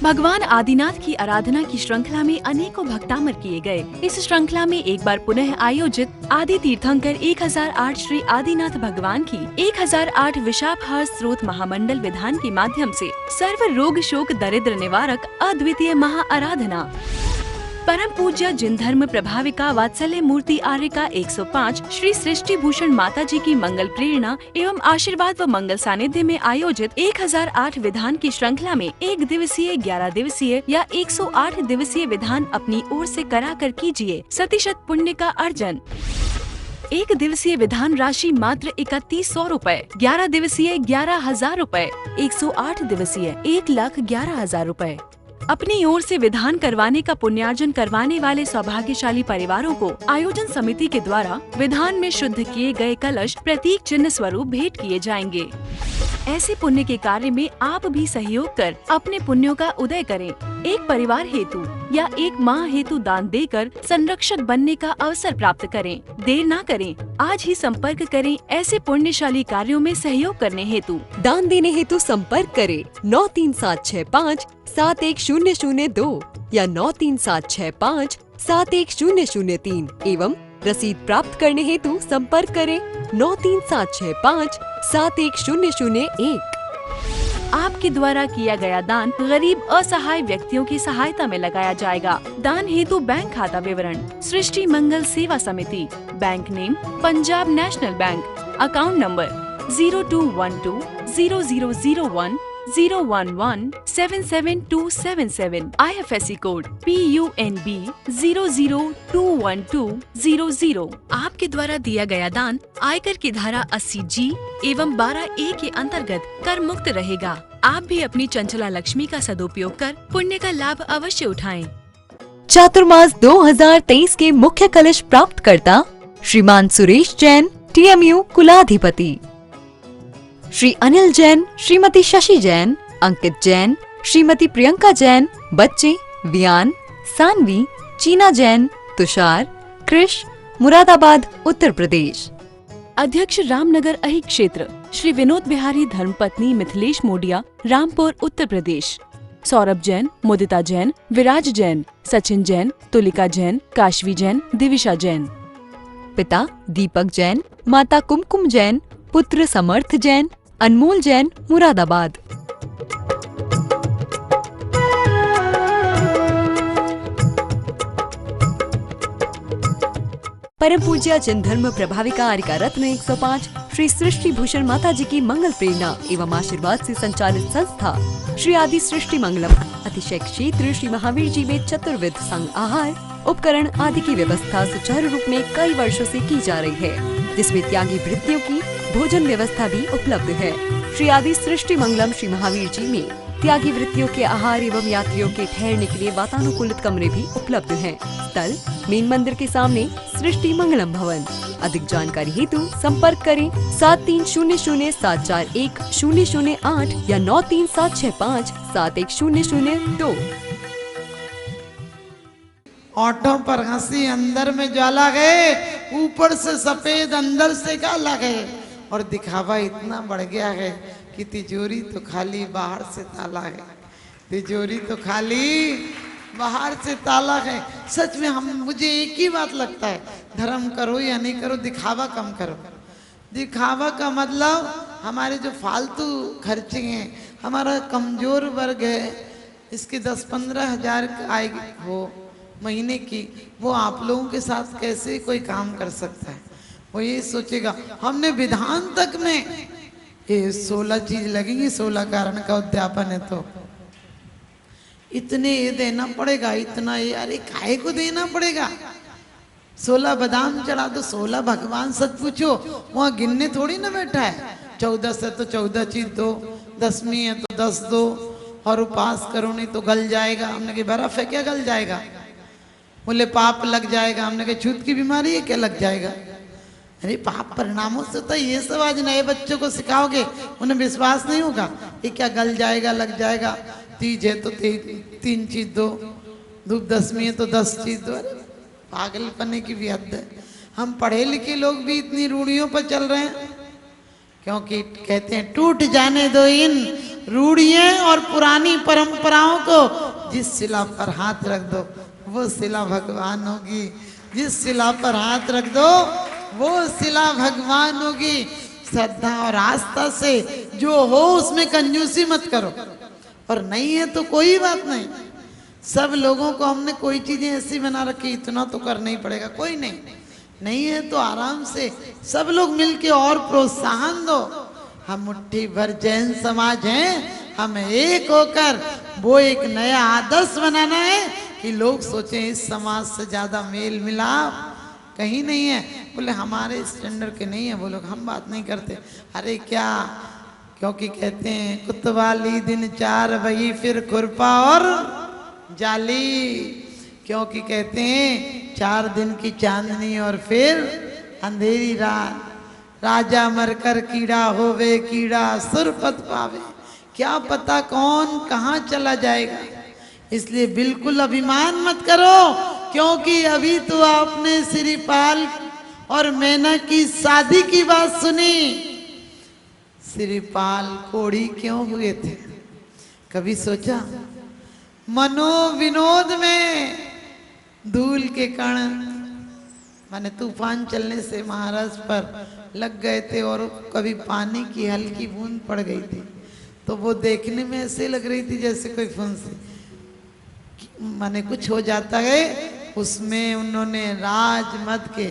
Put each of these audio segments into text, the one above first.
भगवान आदिनाथ की आराधना की श्रृंखला में अनेकों भक्तामर किए गए। इस श्रृंखला में एक बार पुनः आयोजित आदि तीर्थंकर 1008 श्री आदिनाथ भगवान की 1008 विशापहार स्रोत महामंडल विधान के माध्यम से सर्व रोग शोक दरिद्र निवारक अद्वितीय महा आराधना परम पूज्य जिन धर्म प्रभाविका वात्सल्य मूर्ति आर्य का 105 श्री सृष्टि भूषण माता जी की मंगल प्रेरणा एवं आशीर्वाद व मंगल सानिध्य में आयोजित 1008 विधान की श्रृंखला में 1 दिवसीय, 11 दिवसीय या 108 दिवसीय विधान अपनी ओर से कराकर कीजिए सतीशत पुण्य का अर्जन। 1 दिवसीय विधान राशि मात्र 3100 रूपए, 11 दिवसीय 11,000 रूपए, 108 दिवसीय 1,11,000 रूपए। अपनी ओर से विधान करवाने का पुण्यार्जन करवाने वाले सौभाग्यशाली परिवारों को आयोजन समिति के द्वारा विधान में शुद्ध किए गए कलश प्रतीक चिन्ह स्वरूप भेंट किए जाएंगे। ऐसे पुण्य के कार्य में आप भी सहयोग कर अपने पुण्यों का उदय करें। एक परिवार हेतु या एक माह हेतु दान देकर संरक्षक बनने का अवसर प्राप्त करें। देर ना करें, आज ही संपर्क करें ऐसे पुण्यशाली कार्यों में सहयोग करने हेतु। दान देने हेतु संपर्क करें 93765 71002 या 93765 71003 एवं रसीद प्राप्त करने हेतु संपर्क करें 93765 71001। आपके द्वारा किया गया दान गरीब असहाय व्यक्तियों की सहायता में लगाया जाएगा। दान हेतु बैंक खाता विवरण सृष्टि मंगल सेवा समिति, bank name Punjab national bank, account number 0212 0001 011-77277, IFSC code PUNB 0021200। आपके द्वारा दिया गया दान आयकर की धारा 80G एवं 12A के अंतर्गत कर मुक्त रहेगा। आप भी अपनी चंचला लक्ष्मी का सदुपयोग कर पुण्य का लाभ अवश्य उठाएं। चातुर्मास 2023 के मुख्य कलश प्राप्त करता श्रीमान सुरेश जैन, TMU कुलाधिपति, श्री अनिल जैन, श्रीमती शशि जैन, अंकित जैन, श्रीमती प्रियंका जैन, बच्चे वियान, सानवी, चीना जैन, तुषार, कृष, मुरादाबाद उत्तर प्रदेश। अध्यक्ष रामनगर अहि क्षेत्र श्री विनोद बिहारी धर्मपत्नी मिथिलेश मोडिया, रामपुर उत्तर प्रदेश। सौरभ जैन, मुदिता जैन, विराज जैन, सचिन जैन, तुलिका जैन, काशवी जैन, दिविशा जैन। पिता दीपक जैन, माता कुमकुम जैन, पुत्र समर्थ जैन, अनमोल जैन, मुरादाबाद। परम पूज्य जन धर्म प्रभाविका आर्यका रत्न 105 श्री सृष्टि भूषण माता जी की मंगल प्रेरणा एवं आशीर्वाद से संचालित संस्था श्री आदि सृष्टि मंगलम अतिशय क्षेत्र श्री महावीर जी में चतुर्विध संघ आहार उपकरण आदि की व्यवस्था सुचारू रूप में कई वर्षों से की जा रही है, जिसमें त्यागी वृत्तियों की भोजन व्यवस्था भी उपलब्ध है। श्री आदि सृष्टि मंगलम श्री महावीर जी में त्यागी वृत्तियों के आहार एवं यात्रियों के ठहरने के लिए वातानुकूलित कमरे भी उपलब्ध हैं। स्थल मेन मंदिर के सामने सृष्टि मंगलम भवन। अधिक जानकारी हेतु संपर्क करें 7300741008 या 93765 71002। ऑटो पर हंसी अंदर में ज्वाला गए, ऊपर से सफेद अंदर से काला गए, और दिखावा इतना बढ़ गया है कि तिजोरी तो खाली बाहर से ताला है, तिजोरी तो खाली बाहर से ताला है। सच में मुझे एक ही बात लगता है, धर्म करो या नहीं करो, दिखावा कम करो। दिखावा का मतलब हमारे जो फालतू खर्चे हैं, हमारा कमजोर वर्ग है, इसकी 10-15 हज़ार आय हो महीने की, वो आप लोगों के साथ कैसे कोई काम कर सकता है? वो ये सोचेगा। हमने विधान तक में ये 16 चीज लगेंगी, 16 कारण का उद्यापन है, तो इतने ये देना पड़ेगा, इतना ये, अरे काहे को देना पड़ेगा? 16 बादाम चढ़ा दो, 16 भगवान सच पूछो, वहाँ गिनने थोड़ी ना बैठा है। 14 से तो 14 चीज दो, 10वीं है तो 10 दो, और उपास करो नहीं तो गल जाएगा। हमने कहा बर्फ है क्या गल जाएगा? बोले पाप लग जाएगा। हमने कहा छूत की बीमारी है क्या लग जाएगा? अरे पाप परिणामों से तो ये सब आज नए बच्चों को सिखाओगे, उन्हें विश्वास नहीं होगा। ये क्या गल जाएगा लग जाएगा? तीज है तो 3 चीज दो, धूप 10वीं है तो 10 चीज दो। अरे पागलपने की भी हद है। हम पढ़े लिखे लोग भी इतनी रूढ़ियों पर चल रहे हैं, क्योंकि कहते हैं टूट जाने दो इन रूढ़ियां और पुरानी परंपराओं को जिस शिला पर हाथ रख दो वो शिला भगवान होगी, जिस शिला पर हाथ रख दो वो शिला भगवान होगी। श्रद्धा और आस्था से जो हो उसमें कंजूसी मत करो, और नहीं है तो कोई बात नहीं। सब लोगों को हमने कोई चीजें ऐसी बना रखी, इतना तो करना ही पड़ेगा, कोई नहीं है तो आराम से सब लोग मिलके और प्रोत्साहन दो। हम मुट्ठी भर जैन समाज हैं, हमें एक होकर वो एक नया आदर्श बनाना है कि लोग सोचें इस समाज से ज्यादा मेल मिलाप कहीं नहीं है। बोले हमारे स्टैंडर्ड के नहीं है वो लोग, हम बात नहीं करते। अरे क्या, क्योंकि कहते हैं कुतवाली दिन 4 बजे फिर खुरपा और जाली, क्योंकि कहते हैं 4 दिन की चांदनी और फिर अंधेरी रात। राजा मरकर कीड़ा होवे, कीड़ा सुरपत पावे, क्या पता कौन कहाँ चला जाएगा। इसलिए बिल्कुल अभिमान मत करो, क्योंकि अभी तो आपने श्रीपाल और मैना की शादी की बात सुनी। श्रीपाल कोढ़ी क्यों हुए थे, कभी सोचा? मनोविनोद में धूल के कण माने तूफान चलने से महाराज पर लग गए थे, और कभी पानी की हल्की बूंद पड़ गई थी, तो वो देखने में ऐसे लग रही थी जैसे कोई फुंसी, माने कुछ हो जाता है। उसमें उन्होंने राजमद के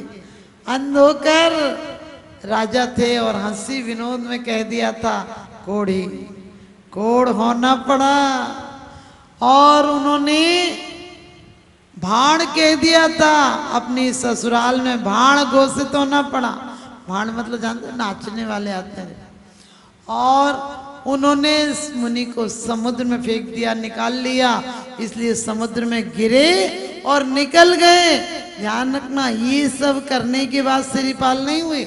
अंध होकर, राजा थे और हंसी विनोद में कह दिया था कोढ़ी, कोढ़ होना पड़ा। और उन्होंने भाड़ कह दिया था, अपनी ससुराल में भाड़ घोषित होना पड़ा। भाड़ मतलब जानते हैं, नाचने वाले आते हैं। और उन्होंने मुनि को समुद्र में फेंक दिया, निकाल लिया, इसलिए समुद्र में गिरे और निकल गए। ध्यान रखना, ये सब करने के बाद श्रीपाल नहीं हुए,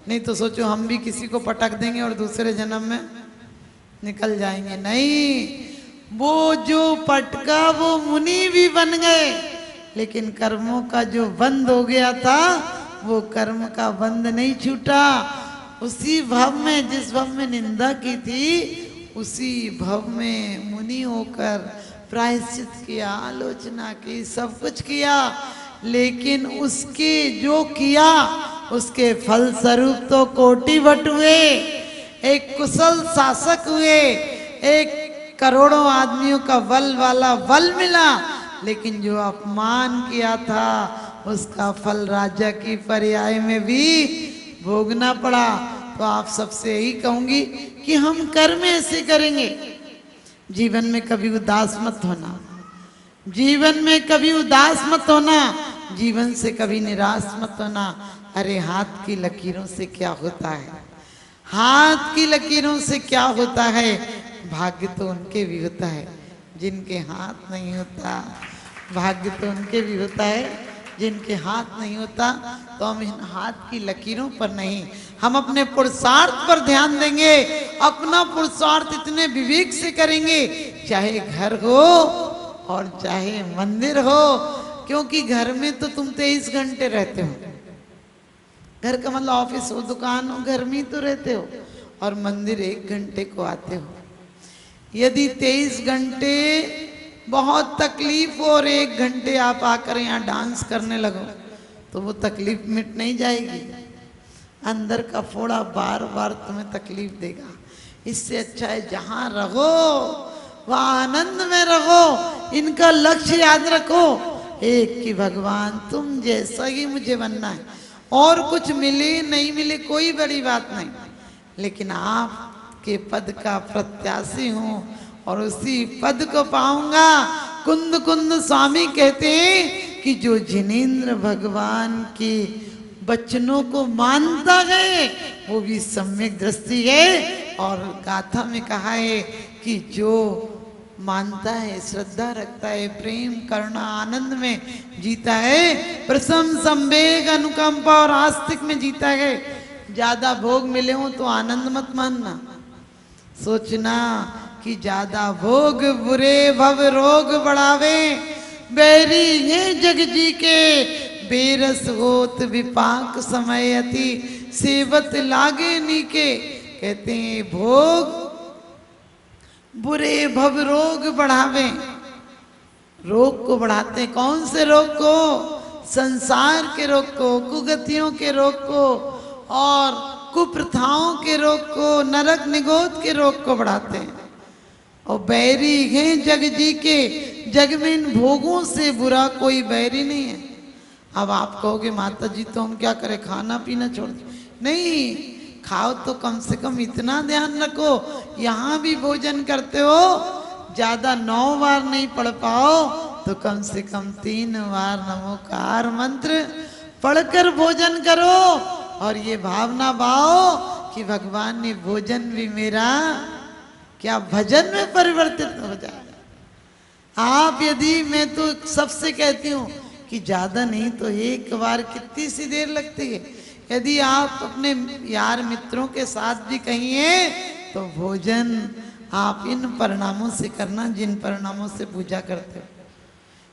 नहीं तो सोचो हम भी किसी को पटक देंगे और दूसरे जन्म में निकल जाएंगे। नहीं, वो जो पटका वो मुनि भी बन गए, लेकिन कर्मों का जो बंध हो गया था वो कर्म का बंध नहीं छूटा। उसी भव में, जिस भव में निंदा की थी, उसी भव में मुनि होकर प्रायश्चित किया, आलोचना की, सब कुछ किया, लेकिन उसके जो किया उसके फल स्वरूप तो कोटिवट हुए, एक कुशल शासक हुए, एक करोड़ों आदमियों का बल वाला बल मिला, लेकिन जो अपमान किया था उसका फल राजा की पर्याय में भी भोगना पड़ा। तो आप सबसे यही कहूंगी कि हम कर्म ऐसे करेंगे, जीवन में कभी उदास मत होना, जीवन में कभी उदास मत होना, जीवन से कभी निराश मत होना। अरे हाथ की लकीरों से क्या होता है, हाथ की लकीरों से क्या होता है? भाग्य तो उनके भी होता है जिनके हाथ नहीं होता, भाग्य तो उनके भी होता है जिनके हाथ नहीं होता। तो हम इन हाथ की लकीरों पर नहीं, हम अपने पुरुषार्थ पर ध्यान देंगे, अपना पुरुषार्थ इतने विवेक से करेंगे, चाहे घर हो और चाहे मंदिर हो, क्योंकि घर में तो तुम 23 घंटे रहते हो, घर का मतलब ऑफिस हो, दुकान हो, घर में तो रहते हो, और मंदिर 1 घंटे को आते हो। यदि 23 घंटे बहुत तकलीफ हो और 1 घंटे आप आकर यहाँ डांस करने लगो तो वो तकलीफ मिट नहीं जाएगी, अंदर का फोड़ा बार बार तुम्हें तकलीफ देगा। इससे अच्छा है जहाँ रहो वहाँ आनंद में रहो। इनका लक्ष्य याद रखो, एक कि भगवान तुम जैसा ही मुझे बनना है, और कुछ मिले नहीं मिले कोई बड़ी बात नहीं, लेकिन आपके पद का प्रत्याशी हूँ और उसी पद को पाऊंगा। कुंद कुंद स्वामी कहते हैं कि जो जिनेंद्र भगवान के वचनों को मानता है वो भी सम्यक दृष्टि है। और गाथा में कहा है कि जो मानता है, श्रद्धा रखता है, प्रेम करुणा आनंद में जीता है, प्रसन्न संवेग अनुकंपा और आस्तिक में जीता है। ज्यादा भोग मिले हो तो आनंद मत मानना, सोचना कि ज्यादा भोग बुरे भव रोग बढ़ावे, बैरी ये जग जी के बेरस होत विपाक समय अति सेवत लागे नीके। कहते हैं भोग बुरे भव रोग बढ़ावे। रोग को बढ़ाते, कौन से रोग को? संसार के रोग को, कुगतियों के रोग को और कुप्रथाओं के रोग को, नरक निगोद के रोग को बढ़ाते हैं। और बैरी हैं जग जी के, जग में इन भोगों से बुरा कोई बैरी नहीं है। अब आप कहोगे माता जी तो हम क्या करें, खाना पीना छोड़ दें? नहीं, खाओ तो कम से कम इतना ध्यान रखो, यहाँ भी भोजन करते हो, ज्यादा 9 बार नहीं पढ़ पाओ तो कम से कम 3 बार नमोकार मंत्र पढ़कर भोजन करो। और ये भावना पाओ कि भगवान ने भोजन भी मेरा क्या भजन में परिवर्तित हो जाए। आप यदि, मैं तो सबसे कहती हूँ कि ज्यादा नहीं तो एक बार कितनी सी देर लगती है, यदि आप अपने यार मित्रों के साथ भी कहिए तो भोजन आप इन परिणामों से करना जिन परिणामों से पूजा करते हो,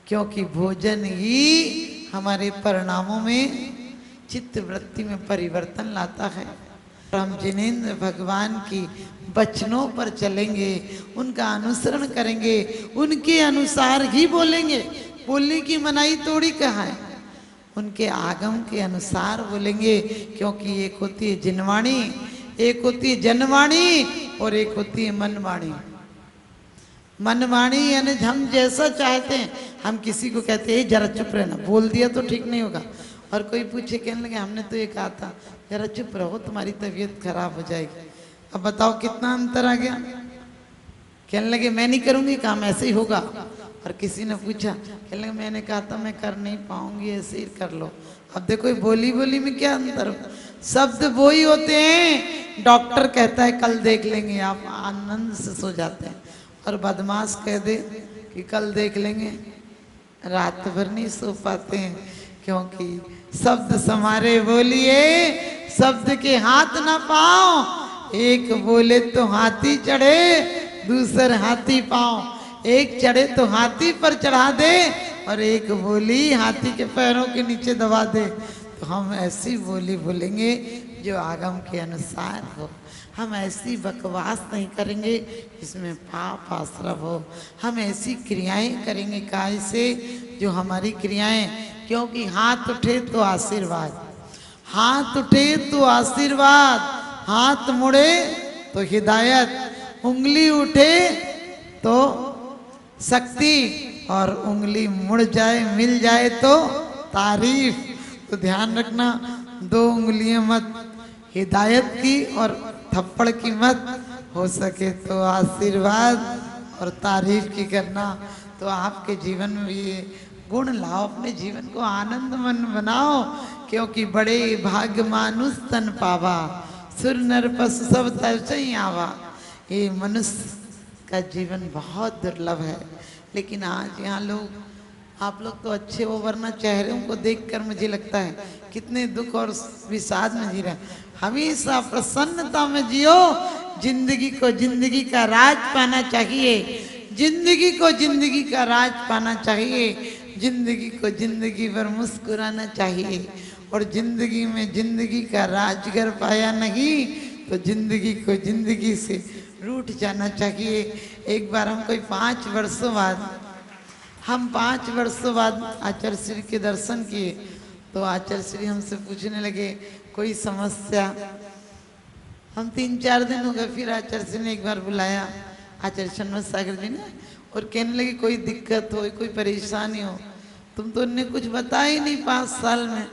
क्योंकि भोजन ही हमारे परिणामों में, चित्त वृत्ति में परिवर्तन लाता है। हम जिनेंद्र भगवान की वचनों पर चलेंगे, उनका अनुसरण करेंगे, उनके अनुसार ही बोलेंगे। बोलने की मनाही थोड़ी कहाँ है, उनके आगम के अनुसार बोलेंगे, क्योंकि एक होती है जिनवाणी, एक होती है जनवाणी और एक होती है मनवाणी। मनवाणी यानी हम जैसा चाहते हैं, हम किसी को कहते हैं जरा चुप रहना, बोल दिया तो ठीक नहीं होगा। और कोई पूछे, कहने लगे हमने तो ये कहा था जरा चुप रहो तुम्हारी तबीयत खराब हो जाएगी। अब बताओ कितना अंतर आ गया। कहने लगे मैं नहीं करूंगी, काम ऐसे ही होगा। और किसी ने पूछा, कहने लगे मैंने कहा था मैं कर नहीं पाऊंगी, ऐसे ही कर लो। अब देखो बोली बोली में क्या अंतर हो, शब्द वो ही होते हैं। डॉक्टर कहता है कल देख लेंगे, आप आनंद से सो जाते हैं। और बदमाश कह दे कि कल देख लेंगे, रात भर नहीं सो पाते हैं, क्योंकि शब्द समारे बोलिए, शब्द के हाथ ना पाओ। एक बोले तो हाथी चढ़े, दूसर हाथी पाओ। एक चढ़े तो हाथी पर चढ़ा दे और एक बोली हाथी के पैरों के नीचे दबा दे। तो हम ऐसी बोली बोलेंगे जो आगम के अनुसार हो। हम ऐसी बकवास नहीं करेंगे जिसमें पाप आश्रव हो। हम ऐसी क्रियाएं करेंगे काय से जो हमारी क्रियाएं, क्योंकि हाथ उठे तो आशीर्वाद, हाथ उठे तो आशीर्वाद, हाथ मुड़े तो हिदायत, उंगली उठे तो शक्ति और उंगली मुड़ जाए मिल जाए तो तारीफ। तो ध्यान रखना, 2 उंगलियां मत, हिदायत की और थप्पड़ की मत, हो सके तो आशीर्वाद और तारीफ की करना। तो आपके जीवन में ये गुण लाओ, अपने जीवन को आनंदमन बनाओ, क्योंकि बड़े भाग्य मानुष तन पावा, सुर नर पशु सब तरसई आवा। ये मनुष्य का जीवन बहुत दुर्लभ है। लेकिन आज यहाँ लोग, आप लोग तो अच्छे हो, वरना चेहरों को देखकर मुझे लगता है कितने दुख और विषाद में जी रहे हैं। हमेशा प्रसन्नता में जियो, जिंदगी को जिंदगी का राज पाना चाहिए, जिंदगी को जिंदगी का राज पाना चाहिए, जिंदगी को जिंदगी भर मुस्कुराना चाहिए। और जिंदगी में जिंदगी का राजगर पाया नहीं तो जिंदगी को जिंदगी से रूठ जाना चाहिए। एक बार हम कोई 5 वर्षों बाद, हम 5 वर्षों बाद आचार्य श्री के दर्शन किए, तो आचार्य श्री हमसे पूछने लगे कोई समस्या। हम 3-4 दिन हो गए, फिर आचार्य श्री ने एक बार बुलाया, आचार्य शन्मत सागर जी ने, और कहने लगे कोई दिक्कत हो, कोई परेशानी हो, तुम तो उन्हें कुछ बताया ही नहीं 5 साल में।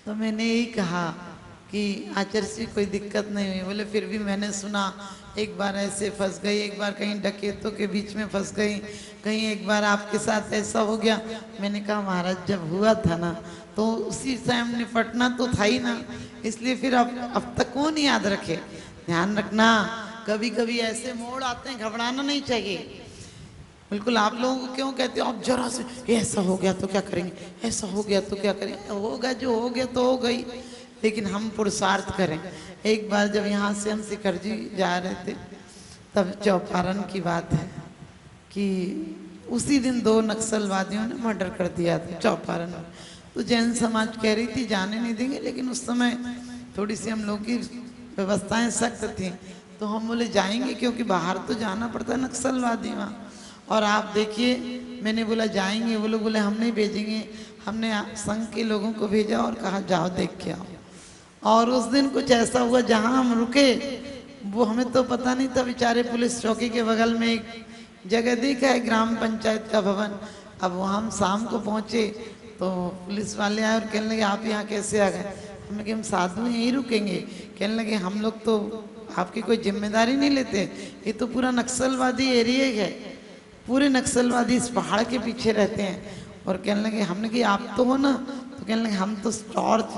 तो मैंने यही कहा कि आचार्य श्री कोई दिक्कत नहीं हुई। बोले फिर भी मैंने सुना एक बार ऐसे फंस गई, एक बार कहीं डकैतों के बीच में फंस गई, कहीं एक बार आपके साथ ऐसा हो गया। मैंने कहा महाराज जब हुआ था ना तो उसी टाइम निपटना तो था ही ना, इसलिए फिर अब तक कौन याद रखे। ध्यान रखना, कभी कभी ऐसे मोड़ आते हैं, घबराना नहीं चाहिए। बिल्कुल आप लोगों को क्यों कहते हो आप जरा से ऐसा हो गया तो क्या करेंगे, ऐसा हो गया तो क्या करेंगे, होगा जो हो गया तो हो गई, लेकिन हम पुरुषार्थ करें। एक बार जब यहाँ से हम शिखरजी जा रहे थे, तब चौपारण की बात है कि उसी दिन 2 नक्सलवादियों ने मर्डर कर दिया था चौपारण में। तो जैन समाज कह रही थी जाने नहीं देंगे, लेकिन उस समय थोड़ी सी हम लोग की व्यवस्थाएं सख्त थी। तो हम बोले जाएंगे, क्योंकि बाहर तो जाना पड़ता है, नक्सलवादी वहाँ। और आप देखिए, मैंने बोला जाएंगे, वो लोग बोले हम नहीं भेजेंगे। हमने संघ के लोगों को भेजा और कहा जाओ देख के आओ। और उस दिन कुछ ऐसा हुआ, जहाँ हम रुके वो हमें तो पता नहीं था, बेचारे पुलिस चौकी के बगल में एक जगह देखा है ग्राम पंचायत का भवन। अब वहाँ हम शाम को पहुँचे तो पुलिस वाले आए और कहने लगे आप यहाँ कैसे आ गए। हमने कहा हम साधु यहीं रुकेंगे। कहने लगे हम लोग तो आपकी कोई जिम्मेदारी नहीं लेते, ये तो पूरा नक्सलवादी एरिया है, पूरे नक्सलवादी इस पहाड़ के पीछे रहते हैं। और कहने लगे, हमने कहा आप तो हो ना, तो कहने लगे हम तो टॉर्च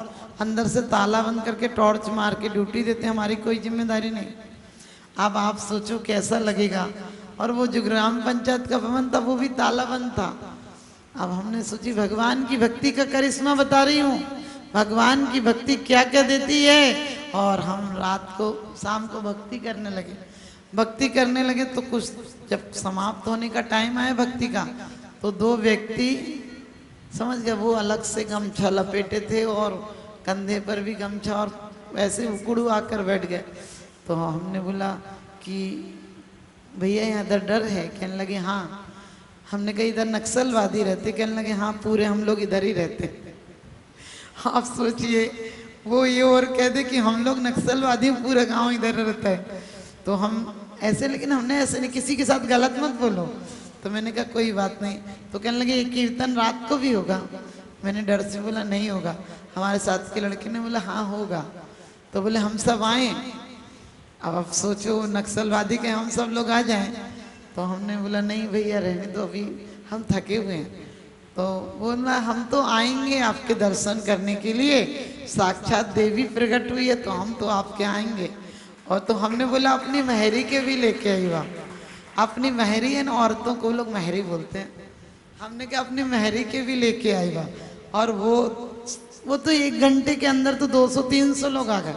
अंदर से ताला बंद करके टॉर्च मार के ड्यूटी देते हैं, हमारी कोई जिम्मेदारी नहीं। अब आप सोचो कैसा लगेगा। और वो जो ग्राम पंचायत का भवन था वो भी ताला बंद था। अब हमने सोची भगवान की भक्ति का करिश्मा बता रही हूँ, भगवान की भक्ति क्या क्या देती है। और हम रात को शाम को भक्ति करने लगे तो कुछ जब समाप्त होने का टाइम आया भक्ति का, तो दो व्यक्ति समझ गए, वो अलग से गमछा लपेटे थे और कंधे पर भी गमछा, और वैसे उकड़ू आकर बैठ गए। तो हमने बोला कि भैया यहाँ इधर डर है। कहने लगे हाँ। हमने कहा इधर नक्सलवादी रहते। कहने लगे हाँ पूरे हम लोग इधर ही रहते। आप सोचिए, वो ये और कह दे कि हम लोग नक्सलवादी, पूरा गांव इधर रहता है। तो हम ऐसे, लेकिन हमने ऐसे नहीं, किसी के साथ गलत मत बोलो। तो मैंने कहा कोई बात नहीं। तो कहने लगे ये कीर्तन रात को भी होगा। मैंने डर से बोला नहीं होगा। हमारे साथ के लड़के ने बोला हाँ होगा। तो बोले हम सब आए। अब आप सोचो नक्सलवादी के हम सब लोग आ जाएं। तो हमने बोला नहीं भैया रहने दो, अभी हम थके हुए हैं। तो बोला हम तो आएंगे आपके दर्शन करने के लिए, साक्षात देवी प्रकट हुई है तो हम तो आपके आएंगे। और तो हमने बोला अपनी महरी के भी लेके आई बा। अपनी महरी है ना, औरतों को लोग महरी बोलते हैं। हमने कहा अपनी महरी के भी लेके आई बा। और वो तो 1 घंटे के अंदर तो 200-300 लोग आ गए।